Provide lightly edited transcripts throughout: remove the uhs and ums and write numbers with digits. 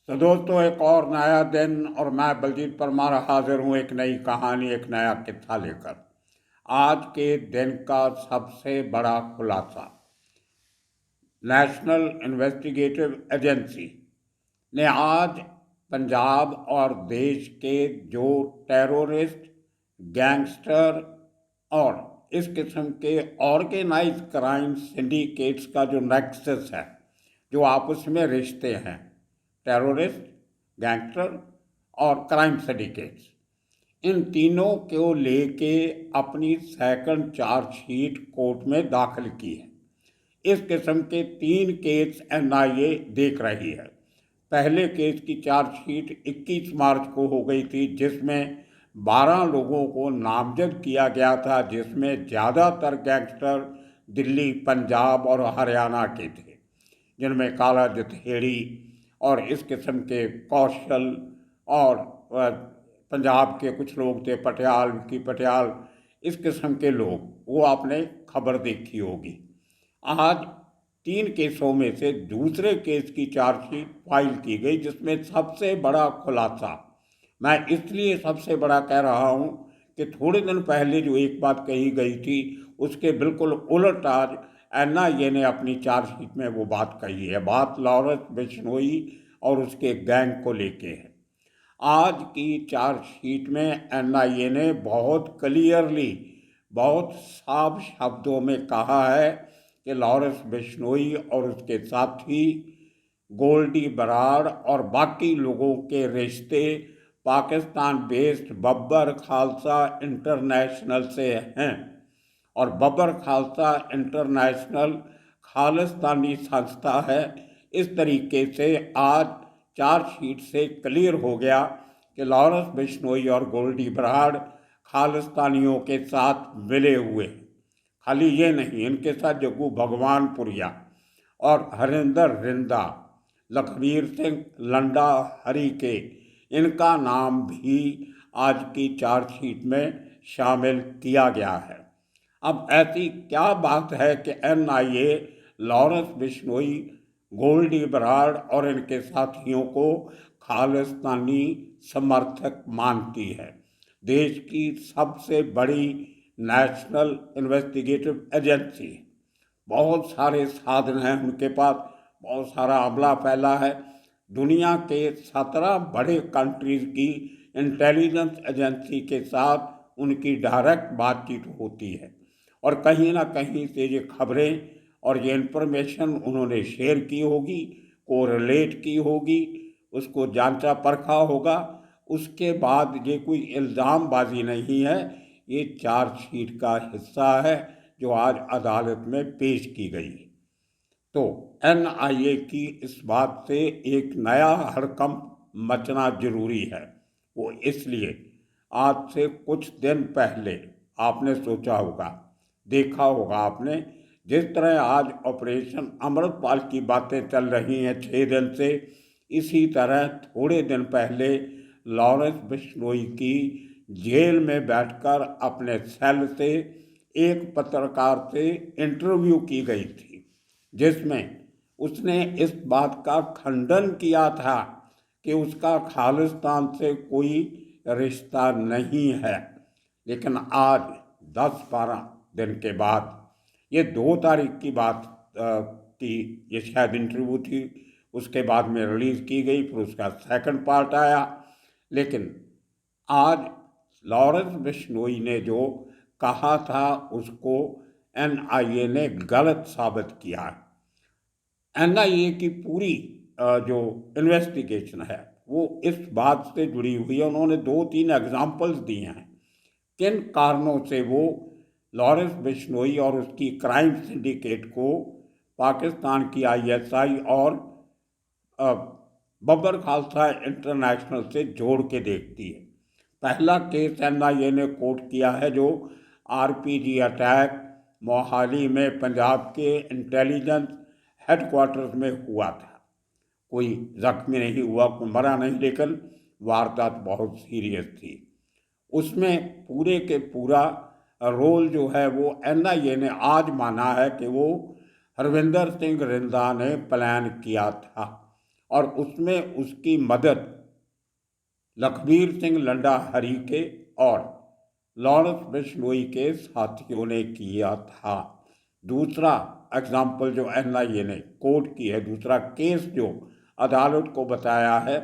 तो दोस्तों, एक और नया दिन और मैं बलजीत परमार हाजिर हूँ एक नई कहानी, एक नया किस्सा लेकर। आज के दिन का सबसे बड़ा खुलासा, नेशनल इन्वेस्टिगेटिव एजेंसी ने आज पंजाब और देश के जो टेररिस्ट, गैंगस्टर और इस किस्म के ऑर्गेनाइज क्राइम सिंडिकेट्स का जो नेक्सस है, जो आपस में रिश्ते हैं, टेररिस्ट, गैंगस्टर और क्राइम सिंडिकेट्स, इन तीनों को लेके अपनी सेकंड चार्जशीट कोर्ट में दाखिल की है। इस किस्म के 3 केस एनआईए देख रही है। पहले केस की चार्जशीट 21 मार्च को हो गई थी, जिसमें 12 लोगों को नामजद किया गया था, जिसमें ज़्यादातर गैंगस्टर दिल्ली, पंजाब और हरियाणा के थे, जिनमें काला जथेड़ी और इस किस्म के कौशल और पंजाब के कुछ लोग थे, पटियाल की पटियाल, इस किस्म के लोग, वो आपने खबर देखी होगी। आज 3 केसों में से दूसरे केस की चार्जशीट फाइल की गई, जिसमें सबसे बड़ा खुलासा, मैं इसलिए सबसे बड़ा कह रहा हूँ कि थोड़े दिन पहले जो एक बात कही गई थी, उसके बिल्कुल उलट आज एनआईए ने अपनी चार्जशीट में वो बात कही है। बात लॉरेंस बिश्नोई और उसके गैंग को लेके है। आज की चार्जशीट में एनआईए ने बहुत क्लियरली, बहुत साफ शब्दों में कहा है कि लॉरेंस बिश्नोई और उसके साथी गोल्डी बराड़ और बाकी लोगों के रिश्ते पाकिस्तान बेस्ड बब्बर खालसा इंटरनेशनल से हैं, और बब्बर खालसा इंटरनेशनल खालिस्तानी संस्था है। इस तरीके से आज चार्जशीट से क्लियर हो गया कि लॉरेंस बिश्नोई और गोल्डी बराड़ खालिस्तानियों के साथ मिले हुए। खाली ये नहीं, इनके साथ जग्गू भगवानपुरिया और हरिंदर रिंदा, लखबीर सिंह लंडा हरी के, इनका नाम भी आज की चार्जशीट में शामिल किया गया है। अब ऐसी क्या बात है कि एनआईए लॉरेंस बिश्नोई, गोल्डी बराड़ और इनके साथियों को खालिस्तानी समर्थक मानती है? देश की सबसे बड़ी नेशनल इन्वेस्टिगेटिव एजेंसी, बहुत सारे साधन हैं उनके पास, बहुत सारा अमला फैला है। दुनिया के 17 बड़े कंट्रीज की इंटेलिजेंस एजेंसी के साथ उनकी डायरेक्ट बातचीत होती है, और कहीं ना कहीं से ये खबरें और ये इन्फॉर्मेशन उन्होंने शेयर की होगी, कोरिलेट की होगी, उसको जांचा परखा होगा। उसके बाद ये कोई इल्ज़ामबाजी नहीं है, ये चार्जशीट का हिस्सा है जो आज अदालत में पेश की गई। तो एनआईए की इस बात से एक नया हड़कंप मचना जरूरी है। वो इसलिए, आज से कुछ दिन पहले आपने सोचा होगा, देखा होगा आपने, जिस तरह आज ऑपरेशन अमृतपाल की बातें चल रही हैं 6 दिन से, इसी तरह थोड़े दिन पहले लॉरेंस बिश्नोई की जेल में बैठकर अपने सेल से एक पत्रकार से इंटरव्यू की गई थी, जिसमें उसने इस बात का खंडन किया था कि उसका खालिस्तान से कोई रिश्ता नहीं है। लेकिन आज 10-12 दिन के बाद, ये 2 तारीख की बात थी, ये शायद इंटरव्यू थी, उसके बाद में रिलीज़ की गई, फिर उसका सेकंड पार्ट आया। लेकिन आज लॉरेंस बिश्नोई ने जो कहा था, उसको एनआईए ने गलत साबित किया है। एनआईए की पूरी जो इन्वेस्टिगेशन है वो इस बात से जुड़ी हुई है। उन्होंने 2-3 एग्जाम्पल्स दिए हैं किन कारणों से वो लॉरेंस बिश्नोई और उसकी क्राइम सिंडिकेट को पाकिस्तान की आईएसआई और बब्बर खालसा इंटरनेशनल से जोड़ के देखती है। पहला केस एनआईए ने कोट किया है जो आरपीजी अटैक मोहाली में पंजाब के इंटेलिजेंस हेडक्वार्टर्स में हुआ था। कोई जख्मी नहीं हुआ, कोई मरा नहीं, लेकिन वारदात बहुत सीरियस थी। उसमें पूरे के पूरा रोल जो है वो एनआईए ने आज माना है कि वो हरविंदर सिंह रिंदा ने प्लान किया था। और उसमें उसकी मदद लखबीर सिंह लंडा हरी के और लॉरेंस बिश्नोई के साथियों ने किया था। दूसरा एग्जाम्पल जो एनआईए ने कोर्ट की है, दूसरा केस जो अदालत को बताया है,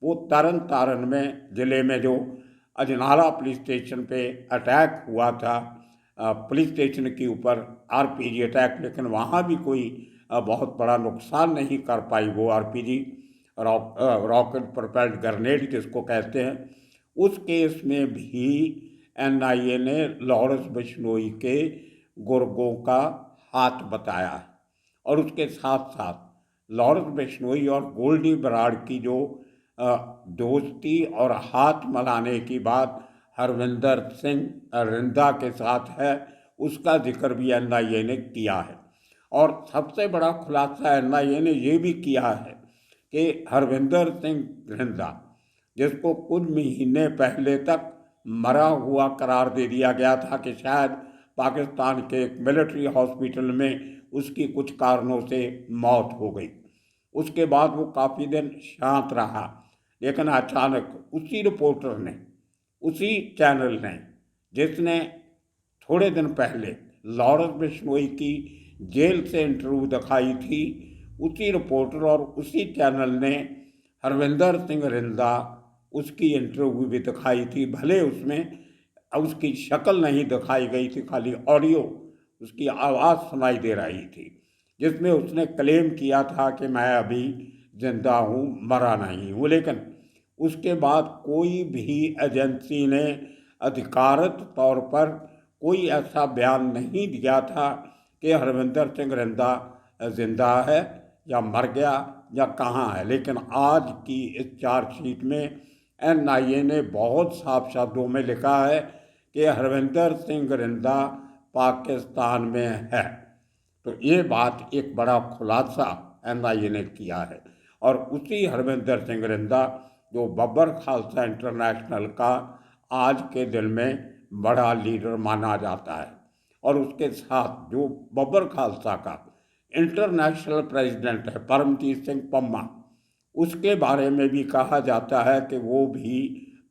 वो तरन तारण में ज़िले में जो अजनाला पुलिस स्टेशन पे अटैक हुआ था, पुलिस स्टेशन के ऊपर आरपीजी अटैक, लेकिन वहाँ भी कोई बहुत बड़ा नुकसान नहीं कर पाई वो आरपीजी, रॉकेट प्रोपेल्ड ग्रेनेड जिसको कहते हैं। उस केस में भी एनआईए ने लॉरेंस बिश्नोई के गुर्गों का हाथ बताया है। और उसके साथ साथ लॉरेंस बिश्नोई और गोल्डी बराड़ की जो दोस्ती और हाथ मिलाने की बात हरविंदर सिंह रिंदा के साथ है, उसका जिक्र भी एनआईए ने किया है। और सबसे बड़ा खुलासा एनआईए ने ये भी किया है कि हरविंदर सिंह रिंदा, जिसको कुछ महीने पहले तक मरा हुआ करार दे दिया गया था कि शायद पाकिस्तान के एक मिलिट्री हॉस्पिटल में उसकी कुछ कारणों से मौत हो गई, उसके बाद वो काफ़ी दिन शांत रहा, लेकिन अचानक उसी रिपोर्टर ने, उसी चैनल ने जिसने थोड़े दिन पहले लॉरेंस बिश्नोई की जेल से इंटरव्यू दिखाई थी, उसी रिपोर्टर और उसी चैनल ने हरविंदर सिंह रिंदा उसकी इंटरव्यू भी दिखाई थी। भले उसमें उसकी शक्ल नहीं दिखाई गई थी, खाली ऑडियो उसकी आवाज़ सुनाई दे रही थी, जिसमें उसने क्लेम किया था कि मैं अभी जिंदा हूँ, मरा नहीं हूँ। लेकिन उसके बाद कोई भी एजेंसी ने अधिकारित तौर पर कोई ऐसा बयान नहीं दिया था कि हरविंदर सिंह रिंदा जिंदा है या मर गया या कहाँ है। लेकिन आज की इस चार्जशीट में एनआईए ने बहुत साफ शब्दों में लिखा है कि हरविंदर सिंह रिंदा पाकिस्तान में है। तो ये बात एक बड़ा खुलासा एनआईए ने किया है। और उसी हरविंदर सिंह रिंदा जो बब्बर खालसा इंटरनेशनल का आज के दिन में बड़ा लीडर माना जाता है, और उसके साथ जो बब्बर खालसा का इंटरनेशनल प्रेसिडेंट है परमजीत सिंह पम्मा, उसके बारे में भी कहा जाता है कि वो भी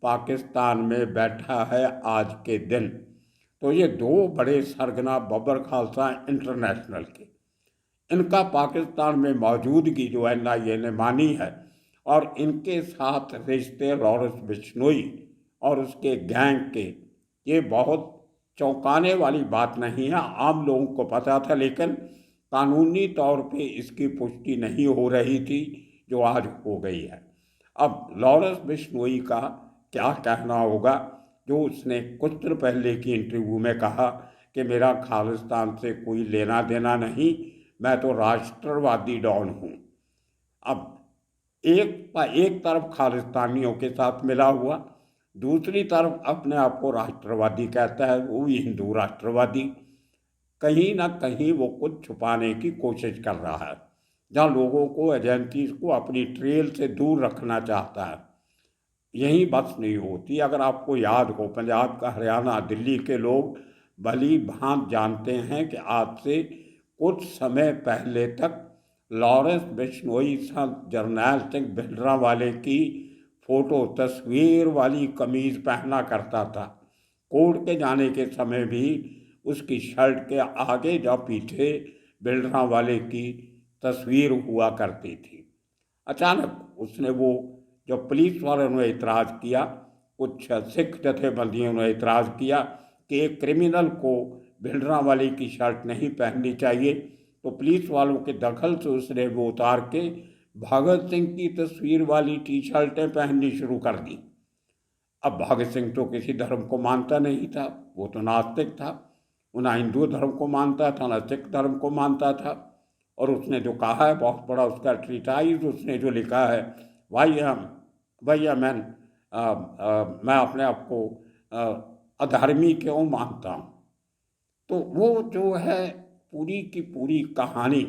पाकिस्तान में बैठा है आज के दिन। तो ये दो बड़े सरगना बब्बर खालसा इंटरनेशनल के, इनका पाकिस्तान में मौजूदगी जो एनआईए ने मानी है, और इनके साथ रिश्ते लॉरेंस बिश्नोई और उसके गैंग के, ये बहुत चौंकाने वाली बात नहीं है, आम लोगों को पता था, लेकिन कानूनी तौर पे इसकी पुष्टि नहीं हो रही थी, जो आज हो गई है। अब लॉरेंस बिश्नोई का क्या कहना होगा, जो उसने कुछ दिन पहले की इंटरव्यू में कहा कि मेरा खालिस्तान से कोई लेना देना नहीं, मैं तो राष्ट्रवादी डॉन हूँ। अब एक तरफ खालिस्तानियों के साथ मिला हुआ, दूसरी तरफ अपने आप को राष्ट्रवादी कहता है, वो भी हिंदू राष्ट्रवादी। कहीं ना कहीं वो कुछ छुपाने की कोशिश कर रहा है, जहाँ लोगों को, एजेंसीज को अपनी ट्रेल से दूर रखना चाहता है। यही बस नहीं होती। अगर आपको याद हो, पंजाब का, हरियाणा, दिल्ली के लोग भली भांत जानते हैं कि आज से कुछ समय पहले तक लॉरेंस बिश्नोई संत जरनैल सिंह भिंडरांवाले की फ़ोटो, तस्वीर वाली कमीज़ पहना करता था। कोर्ट के जाने के समय भी उसकी शर्ट के आगे या पीछे भिंडरांवाले की तस्वीर हुआ करती थी। अचानक उसने वो, जब पुलिस वालों ने इतराज़ किया, कुछ सिख जथेबंदियों ने इतराज़ किया कि एक क्रिमिनल को भिंडरांवाले की शर्ट नहीं पहननी चाहिए, तो पुलिस वालों के दखल से उसने वो उतार के भगत सिंह की तस्वीर वाली टी शर्टें पहननी शुरू कर दी। अब भगत सिंह तो किसी धर्म को मानता नहीं था, वो तो नास्तिक था, वो ना हिंदू धर्म को मानता था ना सिख धर्म को मानता था। और उसने जो कहा है, बहुत बड़ा उसका ट्रीटाइज उसने जो लिखा है, भैया मैं अपने आप को अधर्मी क्यों मानता हूँ। तो वो जो है पूरी की पूरी कहानी,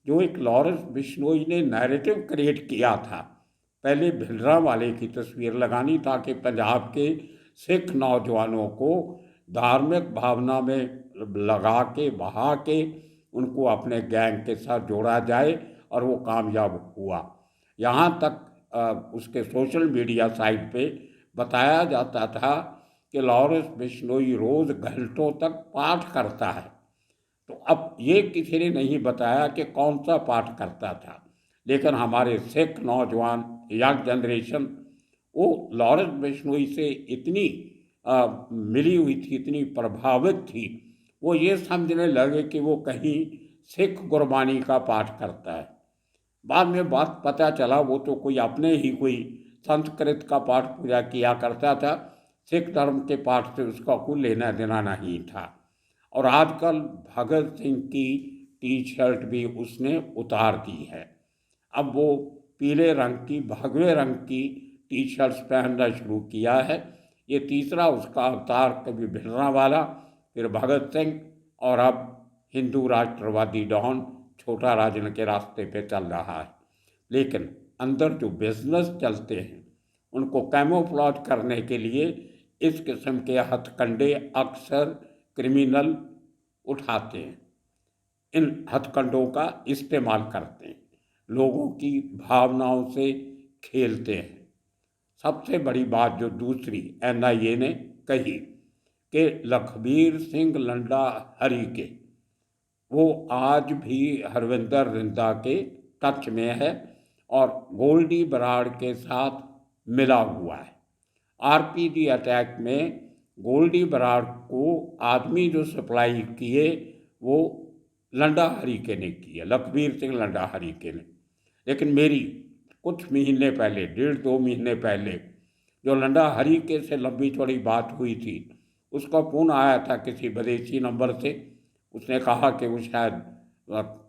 जो एक लॉरेंस बिश्नोई ने नैरेटिव क्रिएट किया था, पहले भिंडरांवाले की तस्वीर लगानी ताकि पंजाब के सिख नौजवानों को धार्मिक भावना में लगा के, बहा के उनको अपने गैंग के साथ जोड़ा जाए, और वो कामयाब हुआ। यहाँ तक उसके सोशल मीडिया साइट पे बताया जाता था कि लॉरेंस बिश्नोई रोज़ घंटों तक पाठ करता है। तो अब ये किसी ने नहीं बताया कि कौन सा पाठ करता था, लेकिन हमारे सिख नौजवान यंग जनरेशन वो लॉरेंस बिश्नोई से इतनी मिली हुई थी, इतनी प्रभावित थी, वो ये समझने लगे कि वो कहीं सिख गुरबानी का पाठ करता है। बाद में बात पता चला वो तो कोई अपने ही कोई संस्कृत का पाठ पूजा किया करता था, सिख धर्म के पाठ से उसका कोई लेना देना नहीं था। और आजकल भगत सिंह की टी शर्ट भी उसने उतार दी है। अब वो पीले रंग की, भगवे रंग की टी शर्ट्स पहनना शुरू किया है। ये तीसरा उसका अवतार, कभी भिलवाड़ा, फिर भगत सिंह, और अब हिंदू राष्ट्रवादी डॉन छोटा राजन के रास्ते पे चल रहा है। लेकिन अंदर जो बिजनेस चलते हैं उनको कैमोफ्लेज करने के लिए इस किस्म के हथकंडे अक्सर क्रिमिनल उठाते हैं, इन हथकंडों का इस्तेमाल करते हैं, लोगों की भावनाओं से खेलते हैं। सबसे बड़ी बात जो दूसरी NIA ने कही कि लखबीर सिंह लंडा हरीके वो आज भी हरविंदर रिंदा के टच में है और गोल्डी बराड़ के साथ मिला हुआ है। RPG अटैक में गोल्डी बराड़ को आदमी जो सप्लाई किए वो लंडा हरीके ने किए, लखबीर सिंह लंडा हरीके ने। लेकिन मेरी कुछ महीने पहले, 1.5-2 महीने पहले, जो लंडा हरीके से लंबी चौड़ी बात हुई थी, उसका फ़ोन आया था किसी विदेशी नंबर से। उसने कहा कि वो शायद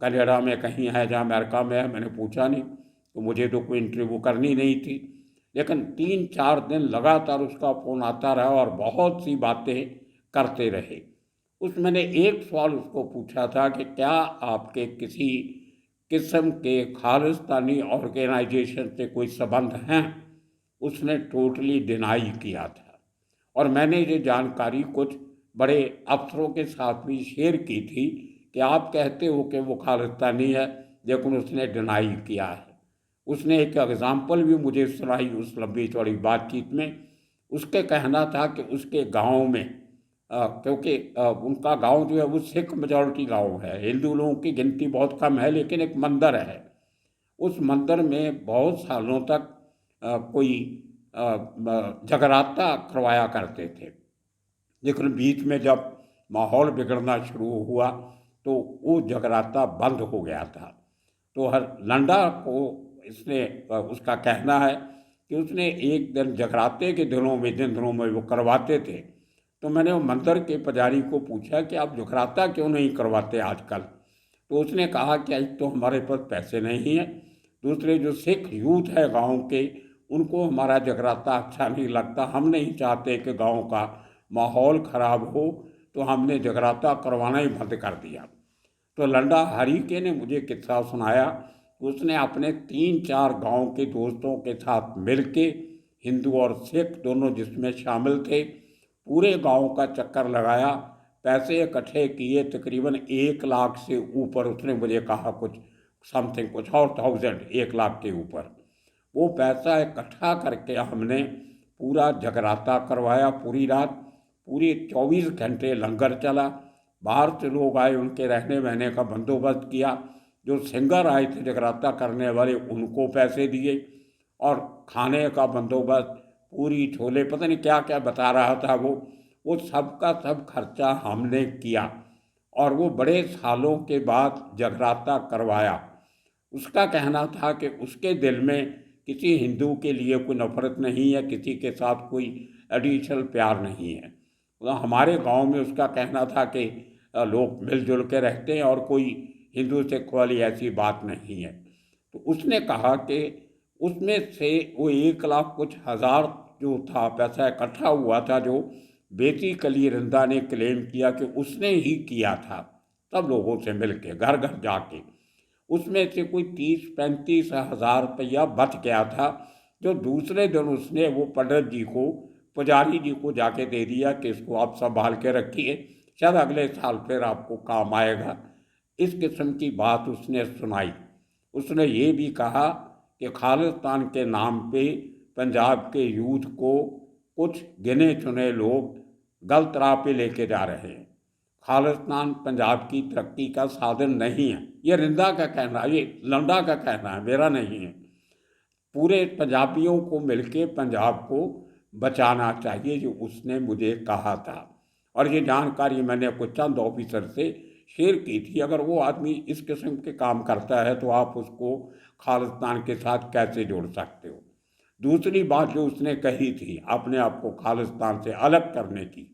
कनाडा में कहीं है, जहाँ अमेरिका में है। मैंने पूछा नहीं, तो मुझे तो कोई इंटरव्यू करनी नहीं थी। लेकिन 3-4 दिन लगातार उसका फ़ोन आता रहा और बहुत सी बातें करते रहे। मैंने एक सवाल उसको पूछा था कि क्या आपके किसी किस्म के खालिस्तानी ऑर्गेनाइजेशन से कोई संबंध हैं? उसने टोटली डिनाई किया था। और मैंने ये जानकारी कुछ बड़े अफसरों के साथ भी शेयर की थी कि आप कहते हो कि वो खालिस्तानी है, लेकिन उसने डिनाई किया है। उसने एक एग्ज़ाम्पल भी मुझे सुनाई उस लंबी चौड़ी बातचीत में। उसके कहना था कि उसके गांव में, क्योंकि उनका गांव जो है वो सिख मेजॉरिटी गांव है, हिंदू लोगों की गिनती बहुत कम है, लेकिन एक मंदिर है। उस मंदिर में बहुत सालों तक कोई जगराता करवाया करते थे। लेकिन बीच में जब माहौल बिगड़ना शुरू हुआ तो वो जगराता बंद हो गया था। तो हर लंडा को इसने उसका कहना है कि उसने एक दिन जगराते के दिनों में, जिन दिनों में वो करवाते थे, तो मैंने वो मंदिर के पुजारी को पूछा कि आप जगराता क्यों नहीं करवाते आजकल? तो उसने कहा कि आज तो हमारे पास पैसे नहीं हैं, दूसरे जो सिख यूथ है गांव के, उनको हमारा जगराता अच्छा नहीं लगता, हम नहीं चाहते कि गांव का माहौल ख़राब हो, तो हमने जगराता करवाना ही बंद कर दिया। तो लंडा हरीके ने मुझे किस्सा सुनाया। उसने अपने 3-4 गांव के दोस्तों के साथ मिलके, हिंदू और सिख दोनों जिसमें शामिल थे, पूरे गांव का चक्कर लगाया, पैसे इकट्ठे किए, तकरीबन 1 लाख से ऊपर। उसने मुझे कहा कुछ समथिंग, कुछ और 1000, 1 लाख के ऊपर। वो पैसा इकट्ठा करके हमने पूरा जगराता करवाया, पूरी रात, पूरी 24 घंटे लंगर चला। बाहर से लोग आए, उनके रहने बहने का बंदोबस्त किया। जो सिंगर आए थे जगराता करने वाले, उनको पैसे दिए, और खाने का बंदोबस्त, पूरी छोले, पता नहीं क्या क्या बता रहा था वो सब का सब खर्चा हमने किया। और वो बड़े सालों के बाद जगराता करवाया। उसका कहना था कि उसके दिल में किसी हिंदू के लिए कोई नफरत नहीं है, किसी के साथ कोई एडिशनल प्यार नहीं है। हमारे गांव में उसका कहना था कि लोग मिलजुल के रहते हैं और कोई हिंदू सिख वाली ऐसी बात नहीं है। तो उसने कहा कि उसमें से वो 1 लाख कुछ हज़ार जो था पैसा इकट्ठा हुआ था, जो बेसिकली रिंदा ने क्लेम किया कि उसने ही किया था, सब लोगों से मिल के घर घर जाके, उसमें से कोई 30-35 हज़ार रुपया बच गया था, जो दूसरे दिन उसने वो पंडित जी को, पुजारी जी को जाके दे दिया कि इसको आप संभाल के रखिए, शायद अगले साल फिर आपको काम आएगा। इस किस्म की बात उसने सुनाई। उसने ये भी कहा कि खालिस्तान के नाम पे पंजाब के यूथ को कुछ गिने चुने लोग गलत राह पे लेके जा रहे हैं। खालिस्तान पंजाब की तरक्की का साधन नहीं है। ये रिंदा का कहना है, ये लंडा का कहना है, मेरा नहीं है। पूरे पंजाबियों को मिलके पंजाब को बचाना चाहिए, जो उसने मुझे कहा था। और ये जानकारी मैंने कुछ चंद ऑफिसर से शेयर की थी। अगर वो आदमी इस किस्म के काम करता है तो आप उसको खालिस्तान के साथ कैसे जोड़ सकते हो। दूसरी बात जो उसने कही थी अपने आप को खालिस्तान से अलग करने की,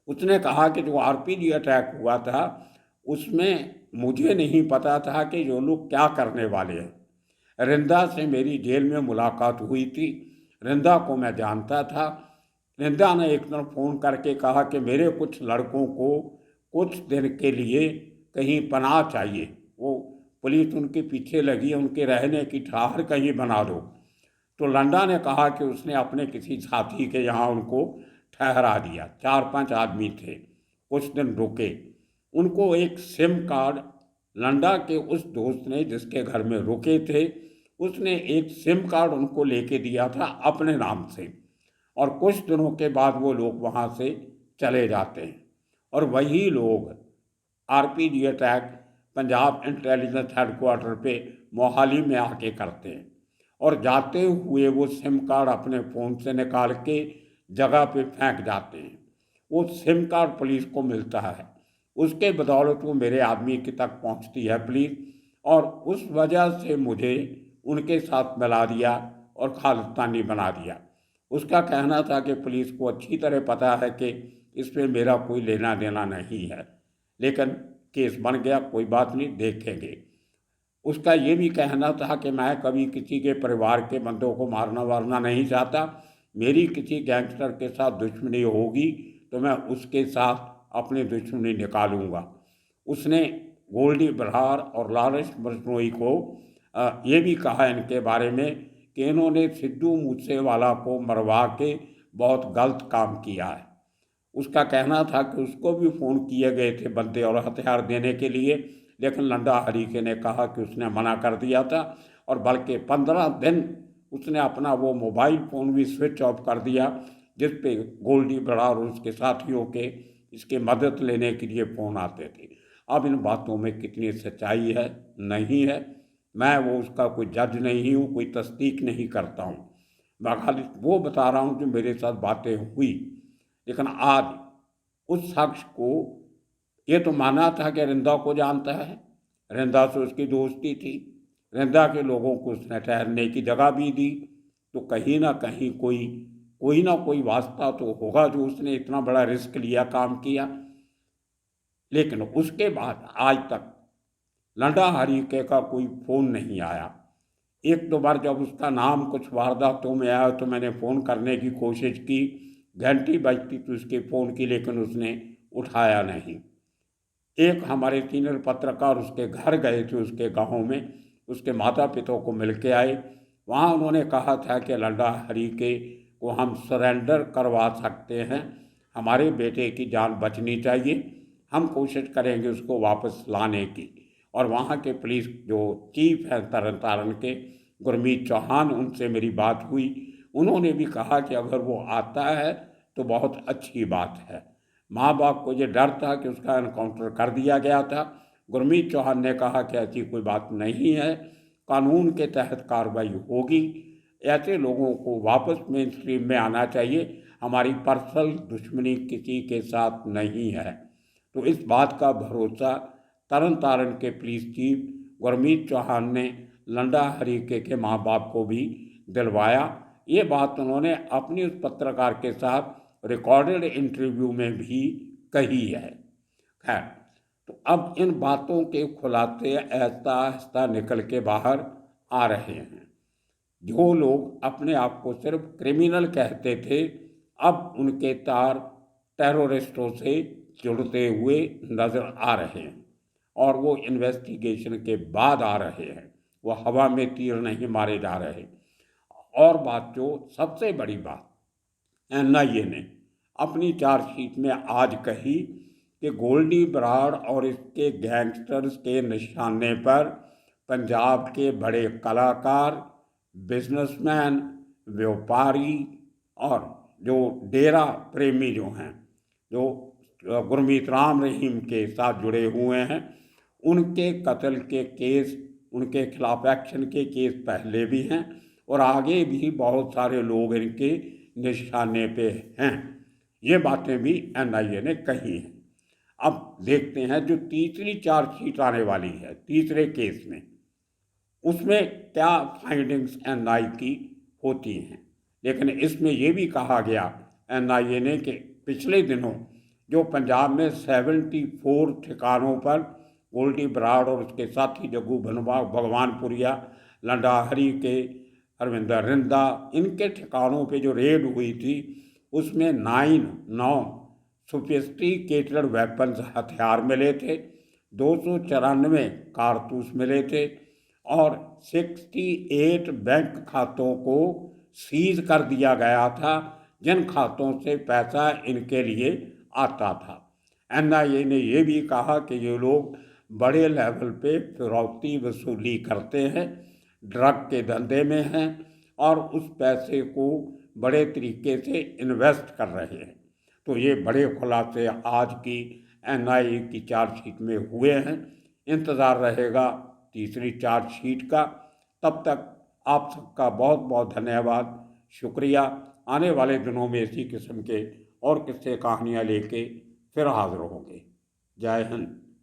उसने कहा कि जो आरपीजी अटैक हुआ था उसमें मुझे नहीं पता था कि जो लोग क्या करने वाले हैं। रिंदा से मेरी जेल में मुलाकात हुई थी, रिंदा को मैं जानता था। रिंदा ने एक दिन फ़ोन करके कहा कि मेरे कुछ लड़कों को कुछ दिन के लिए कहीं पनाह चाहिए, वो पुलिस उनके पीछे लगी, उनके रहने की ठहर कहीं बना दो। तो लंडा ने कहा कि उसने अपने किसी साथी के यहाँ उनको ठहरा दिया। 4-5 आदमी थे, कुछ दिन रुके। उनको एक सिम कार्ड लंडा के उस दोस्त ने जिसके घर में रुके थे, उसने एक सिम कार्ड उनको लेके दिया था अपने नाम से। और कुछ दिनों के बाद वो लोग वहाँ से चले जाते हैं और वही लोग RPG attack Punjab intelligence headquarter पे मोहाली में आके करते हैं। और जाते हुए वो सिम कार्ड अपने फ़ोन से निकाल के जगह पे फेंक जाते हैं। वो सिम कार्ड पुलिस को मिलता है, उसके बदौलत वो मेरे आदमी की तक पहुंचती है पुलिस, और उस वजह से मुझे उनके साथ मिला दिया और खालिस्तानी बना दिया। उसका कहना था कि पुलिस को अच्छी तरह पता है कि इस पर मेरा कोई लेना देना नहीं है, लेकिन केस बन गया, कोई बात नहीं, देखेंगे। उसका ये भी कहना था कि मैं कभी किसी के परिवार के बंदों को मारना वारना नहीं चाहता। मेरी किसी गैंगस्टर के साथ दुश्मनी होगी तो मैं उसके साथ अपनी दुश्मनी निकालूंगा। उसने गोल्डी बरार और लारेंस बिश्नोई को ये भी कहा इनके बारे में कि इन्होंने सिद्धू मूसेवाला को मरवा के बहुत गलत काम किया है। उसका कहना था कि उसको भी फ़ोन किए गए थे बंदे और हथियार देने के लिए, लेकिन लंडा हरीके ने कहा कि उसने मना कर दिया था। और बल्कि 15 दिन उसने अपना वो मोबाइल फ़ोन भी स्विच ऑफ कर दिया जिस पे गोल्डी बरार और उसके साथियों के इसके मदद लेने के लिए फ़ोन आते थे। अब इन बातों में कितनी सच्चाई है नहीं है, मैं वो उसका कोई जज नहीं हूँ, कोई तस्दीक नहीं करता हूँ। मैं खाली वो बता रहा हूँ जो मेरे साथ बातें हुई। लेकिन आज उस शख्स को ये तो माना था कि रिंदा को जानता है, रिंदा से उसकी दोस्ती थी, रिंदा के लोगों को उसने ठहरने की जगह भी दी, तो कहीं ना कहीं कोई ना कोई वास्ता तो होगा जो उसने इतना बड़ा रिस्क लिया, काम किया। लेकिन उसके बाद आज तक लंडा हरीके का कोई फ़ोन नहीं आया। एक दो बार जब उसका नाम कुछ वारदातों में आया तो मैंने फ़ोन करने की कोशिश की, घंटी बजती तो उसके फ़ोन की, लेकिन उसने उठाया नहीं। एक हमारे सीनियर पत्रकार उसके घर गए थे, उसके गांव में उसके माता पिता को मिल के आए। वहाँ उन्होंने कहा था कि लंडा हरीके को हम सरेंडर करवा सकते हैं, हमारे बेटे की जान बचनी चाहिए, हम कोशिश करेंगे उसको वापस लाने की। और वहाँ के पुलिस जो चीफ हैं तरन तारण के, गुरमीत चौहान, उनसे मेरी बात हुई। उन्होंने भी कहा कि अगर वो आता है तो बहुत अच्छी बात है। माँ बाप को ये डर था कि उसका एनकाउंटर कर दिया गया था। गुरमीत चौहान ने कहा कि ऐसी कोई बात नहीं है, कानून के तहत कार्रवाई होगी, ऐसे लोगों को वापस मेन स्ट्रीम में आना चाहिए, हमारी पर्सनल दुश्मनी किसी के साथ नहीं है। तो इस बात का भरोसा तरन तारण के पुलिस चीफ गुरमीत चौहान ने लंडा हरीके के माँ बाप को भी दिलवाया। ये बात उन्होंने अपनी उस पत्रकार के साथ रिकॉर्डेड इंटरव्यू में भी कही है। खैर, तो अब इन बातों के खुलासे ऐसा आहिस्ता निकल के बाहर आ रहे हैं। जो लोग अपने आप को सिर्फ क्रिमिनल कहते थे, अब उनके तार टेररिस्टों से जुड़ते हुए नज़र आ रहे हैं, और वो इन्वेस्टिगेशन के बाद आ रहे हैं, वो हवा में तीर नहीं मारे जा रहे। और बात, जो सबसे बड़ी बात, एनआईए ने अपनी चार्जशीट में आज कही कि गोल्डी बराड़ और इसके गैंगस्टर्स के निशाने पर पंजाब के बड़े कलाकार, बिजनेसमैन, व्यापारी और जो डेरा प्रेमी जो हैं, जो गुरमीत राम रहीम के साथ जुड़े हुए हैं, उनके कत्ल के केस, उनके खिलाफ एक्शन के केस पहले भी हैं और आगे भी बहुत सारे लोग इनके निशाने पे हैं। ये बातें भी NIA ने कही हैं। अब देखते हैं जो तीसरी चार्जशीट आने वाली है तीसरे केस में, उसमें क्या फाइंडिंग्स NIA की होती हैं। लेकिन इसमें ये भी कहा गया NIA ने कि पिछले दिनों जो पंजाब में 74 ठिकानों पर गोल्डी बराड़ और उसके साथी जग्गू भगवानपुरिया, लंडाहरी के अरविंदर रिंदा, इनके ठिकानों पे जो रेड हुई थी उसमें 9 सोफिस्टिकेटेड वेपन्स हथियार मिले थे, 294 कारतूस मिले थे और 68 बैंक खातों को सीज कर दिया गया था जिन खातों से पैसा इनके लिए आता था। NIA ने ये भी कहा कि ये लोग बड़े लेवल पे फिरौती वसूली करते हैं, ड्रग के धंधे में हैं और उस पैसे को बड़े तरीके से इन्वेस्ट कर रहे हैं। तो ये बड़े खुलासे आज की NIA की चार्जशीट में हुए हैं। इंतज़ार रहेगा तीसरी चार्जशीट का। तब तक आप सबका बहुत बहुत धन्यवाद, शुक्रिया। आने वाले दिनों में इसी किस्म के और किस्से कहानियाँ लेके फिर हाजिर होंगे। जय हिंद।